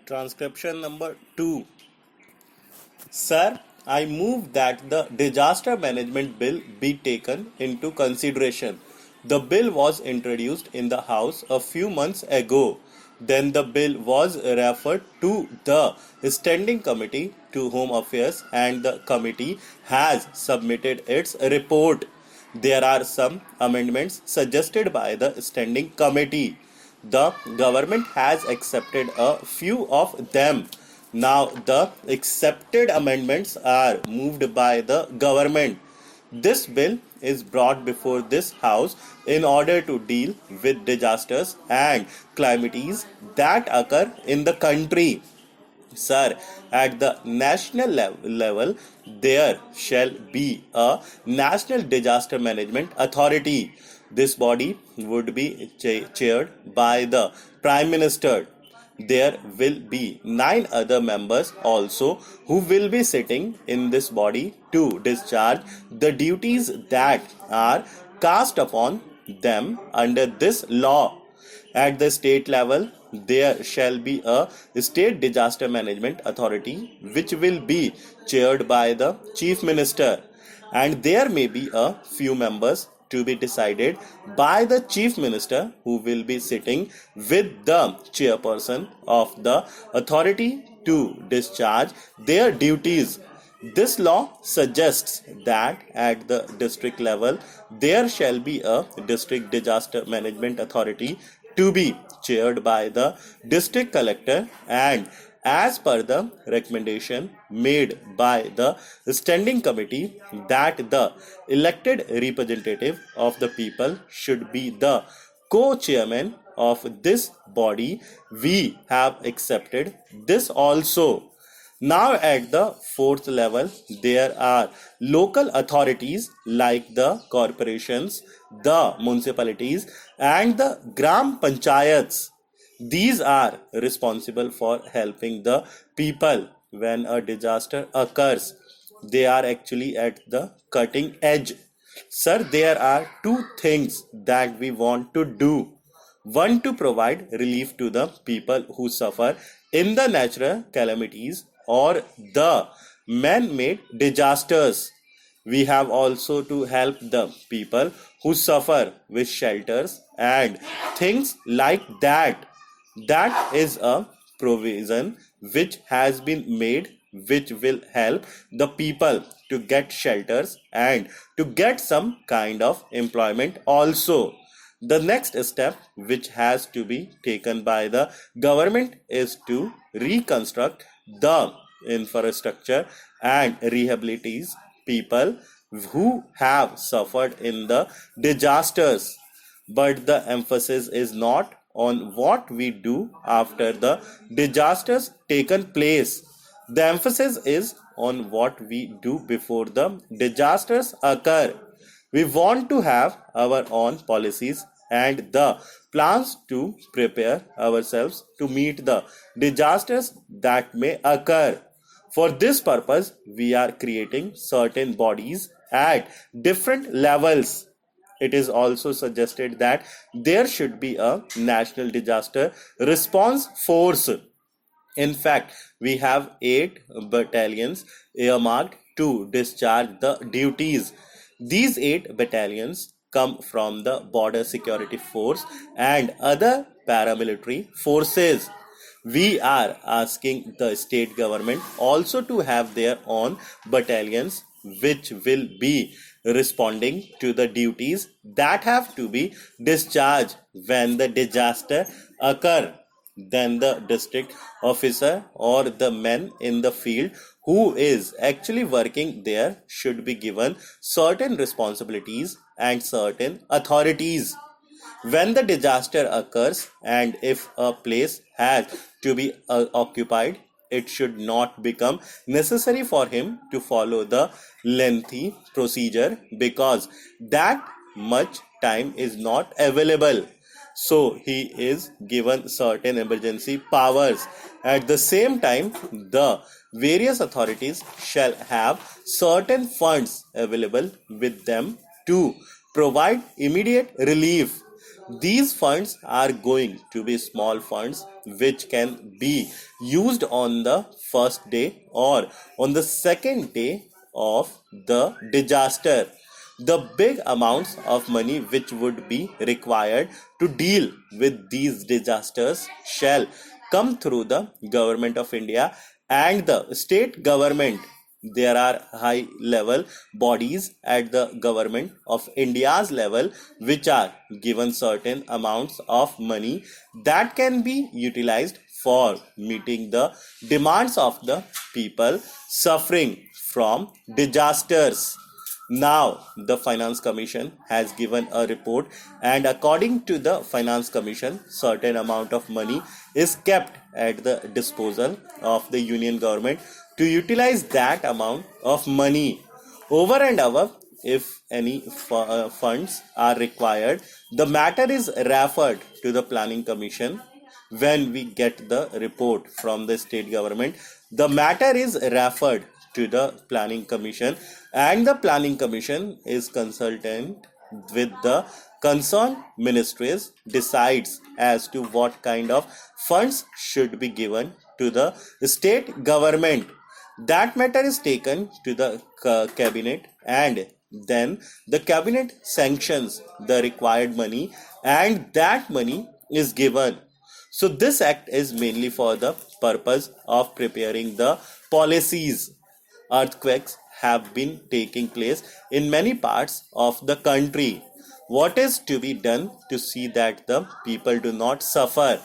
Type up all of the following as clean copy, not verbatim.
Transcription number 2. Sir, I move that the Disaster Management Bill be taken into consideration. The bill was introduced in the House a few months ago. Then the bill was referred to the Standing Committee to Home Affairs and the committee has submitted its report. There are some amendments suggested by the Standing Committee. The government has accepted a few of them. Now, the accepted amendments are moved by the government. This bill is brought before this house in order to deal with disasters and calamities that occur in the country. Sir, at the national level, there shall be a National Disaster Management Authority. This body would be chaired by the Prime Minister. There will be 9 other members also who will be sitting in this body to discharge the duties that are cast upon them under this law. At the state level, there shall be a State Disaster Management Authority which will be chaired by the Chief Minister, and there may be a few members to be decided by the Chief Minister who will be sitting with the chairperson of the authority to discharge their duties. This law suggests that at the district level there shall be a District Disaster Management Authority to be chaired by the district collector, and as per the recommendation made by the standing committee that the elected representative of the people should be the co-chairman of this body, we have accepted this also. Now at the 4th level, there are local authorities like the corporations, the municipalities and the Gram Panchayats. These are responsible for helping the people when a disaster occurs. They are actually at the cutting edge. Sir, there are 2 things that we want to do. One, to provide relief to the people who suffer in the natural calamities or the man-made disasters. We have also to help the people who suffer with shelters and things like that. That is a provision which has been made which will help the people to get shelters and to get some kind of employment also. The next step which has to be taken by the government is to reconstruct the infrastructure and rehabilitate people who have suffered in the disasters. But the emphasis is not on what we do after the disasters taken place. The emphasis is on what we do before the disasters occur. We want to have our own policies and the plans to prepare ourselves to meet the disasters that may occur. For this purpose, we are creating certain bodies at different levels. It is also suggested that there should be a National Disaster Response Force. In fact, we have 8 battalions earmarked to discharge the duties. These 8 battalions come from the Border Security Force and other paramilitary forces. We are asking the state government also to have their own battalions which will be responding to the duties that have to be discharged when the disaster occur. Then the district officer or the men in the field who is actually working there should be given certain responsibilities and certain authorities. When the disaster occurs and if a place has to be occupied, it should not become necessary for him to follow the lengthy procedure because that much time is not available. So he is given certain emergency powers. At the same time, the various authorities shall have certain funds available with them to provide immediate relief. These funds are going to be small funds which can be used on the first day or on the second day of the disaster. The big amounts of money which would be required to deal with these disasters shall come through the government of India and the state government. There are high level bodies at the government of India's level which are given certain amounts of money that can be utilized for meeting the demands of the people suffering from disasters. Now, the Finance Commission has given a report, and according to the Finance Commission, certain amount of money is kept at the disposal of the Union government to utilize that amount of money. Over and above, if any funds are required, the matter is referred to the Planning Commission. When we get the report from the state government, the matter is referred to the Planning Commission, and the Planning Commission is consultant with the concerned ministries, decides as to what kind of funds should be given to the state government. That matter is taken to the cabinet, and then the cabinet sanctions the required money, and that money is given. So this act is mainly for the purpose of preparing the policies. Earthquakes have been taking place in many parts of the country. What is to be done to see that the people do not suffer?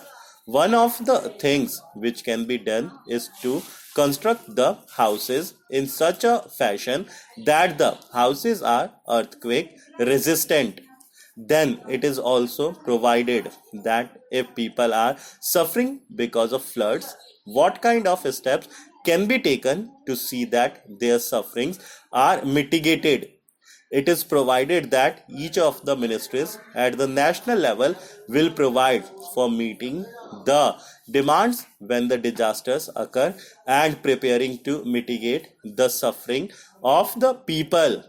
One of the things which can be done is to construct the houses in such a fashion that the houses are earthquake resistant. Then it is also provided that if people are suffering because of floods, what kind of steps can be taken to see that their sufferings are mitigated. It is provided that each of the ministries at the national level will provide for meeting the demands when the disasters occur and preparing to mitigate the suffering of the people.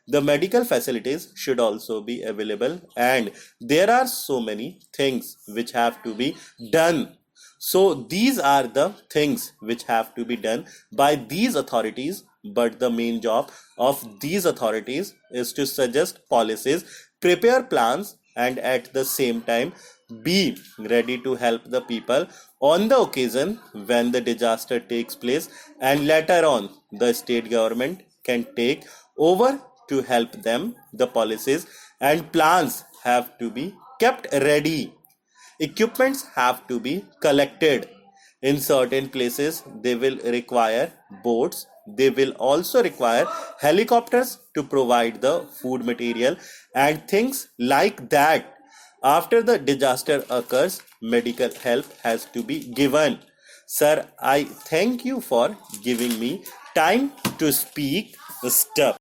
The medical facilities should also be available, and there are so many things which have to be done. So these are the things which have to be done by these authorities, but the main job of these authorities is to suggest policies, prepare plans, and at the same time be ready to help the people on the occasion when the disaster takes place, and later on the state government can take over to help them. The policies and plans have to be kept ready. Equipments have to be collected. In certain places, they will require boats. They will also require helicopters to provide the food material and things like that. After the disaster occurs, medical help has to be given. Sir, I thank you for giving me time to speak stuff.